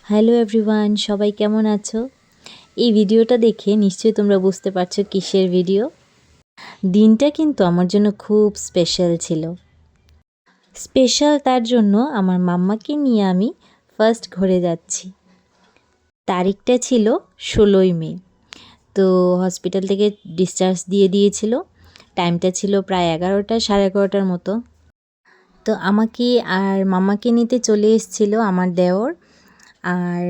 Hello everyone, সবাই কেমন আছো? এই ভিডিওটা দেখে নিশ্চয়ই তোমরা বুঝতে পারছো কিসের ভিডিও। দিনটা কিন্তু আমার জন্য খুব স্পেশাল ছিল। স্পেশাল তার জন্য আমার মাম্মাকে নিয়ে আমি ফার্স্ট ঘুরে যাচ্ছি। তারিখটা ছিল 16ই মে। তো হসপিটাল থেকে ডিসচার্জ দিয়ে দিয়েছিল। টাইমটা ছিল প্রায় 11টা, সাড়ে 11টার মতো। তো আমাকে আর মাম্মাকে নিতে চলে এসেছিলো আমার দেওর, আর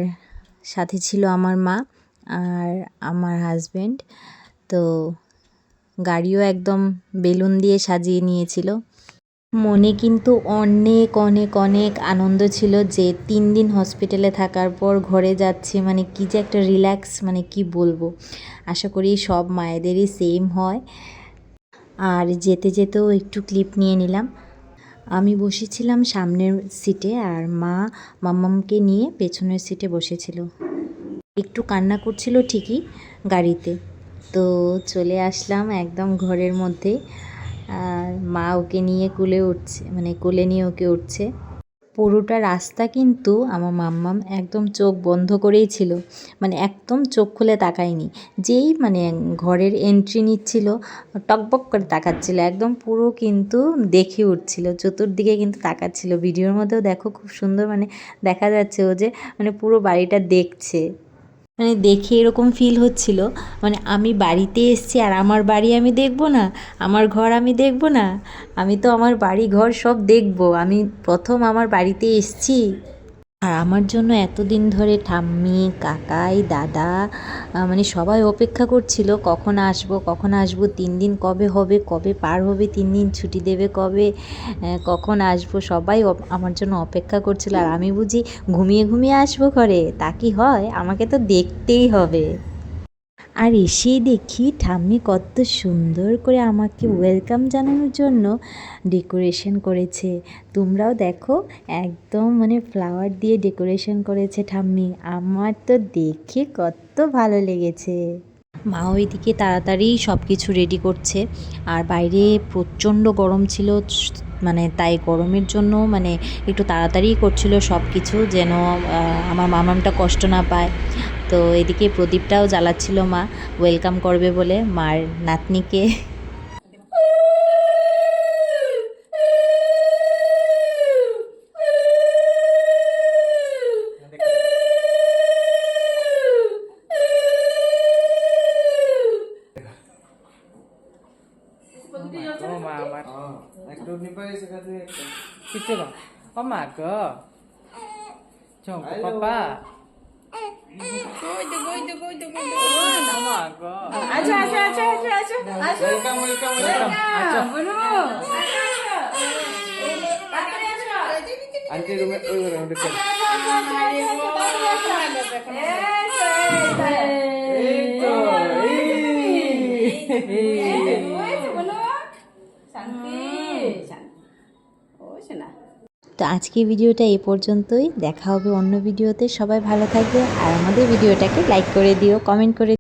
সাথে ছিল আমার মা আর আমার হাজব্যান্ড। তো গাড়িও একদম বেলুন দিয়ে সাজিয়ে নিয়েছিল। মনে কিন্তু অনেক অনেক অনেক আনন্দ ছিল যে 3 দিন হসপিটালে থাকার পর ঘরে যাচ্ছি, মানে কী যে একটা রিল্যাক্স, মানে কি বলবো। আশা করি সব মায়েদেরই সেম হয়। আর যেতে যেতেও একটু ক্লিপ নিয়ে নিলাম। আমি বসেছিলাম সামনের সিটে আর মা মাম্মামকে নিয়ে পেছনের সিটে বসেছিল। একটু কান্না করছিল ঠিকই গাড়িতে। তো চলে আসলাম একদম ঘরের মধ্যে, আর মা ওকে নিয়ে কোলে নিয়ে ওকে উঠছে। পুরোটা রাস্তা কিন্তু আমার মাম্মাম একদম চোখ বন্ধ করেই ছিল, মানে একদম চোখ খুলে তাকায়নি। যেই ঘরের এন্ট্রি নিচ্ছিল টকবক করে তাকাচ্ছিল, একদম পুরো কিন্তু দেখে উঠছিল, চতুর্দিকে কিন্তু তাকাচ্ছিল। ভিডিওর মধ্যেও দেখো খুব সুন্দর দেখা যাচ্ছে ও যে পুরো বাড়িটা দেখছে। দেখে এরকম ফিল হচ্ছিল আমি বাড়িতে এসেছি আর আমার বাড়ি আমি দেখব না, আমার ঘর আমি দেখব না, আমি তো আমার বাড়ি ঘর সব দেখব। আমি প্রথম আমার বাড়িতে এসেছি। আর আমার জন্য এতদিন ধরে ঠাম্মি, কাকাই, দাদা সবাই অপেক্ষা করছিল কখন আসবো 3 দিন কবে হবে, কবে পার হবে 3 দিন, ছুটি দেবে কবে, কখন আসবো, সবাই আমার জন্য অপেক্ষা করছিল। আর আমি বুঝি ঘুমিয়ে ঘুমিয়ে আসবো ঘরে, তা কি হয়, আমাকে তো দেখতেই হবে। আর এসেই দেখি ঠাম্মি কত সুন্দর করে আমাকে ওয়েলকাম জানানোর জন্য ডেকোরেশন করেছে। তোমরাও দেখো, একদম ফ্লাওয়ার দিয়ে ডেকোরেশন করেছে ঠাম্মি। আমার তো দেখে কত ভালো লেগেছে। মা ওইদিকে তাড়াতাড়ি সব কিছু রেডি করছে, আর বাইরে প্রচণ্ড গরম ছিল, তাই গরমের জন্য একটু তাড়াতাড়ি করছিল সব কিছু, যেন আমার মামামটা কষ্ট না পায়। তো এদিকে প্রদীপটাও জ্বালাচ্ছিল মা, ওয়েলকাম করবে বলে মার নাতনিকে। আন্টি রুমে ওই রুমে ঢুকে তো আজকে ভিডিওটা এই পর্যন্তই, দেখা হবে অন্য ভিডিওতে। সবাই ভালো থাকবে আর আমাদের ভিডিওটাকে লাইক করে দিও, কমেন্ট করে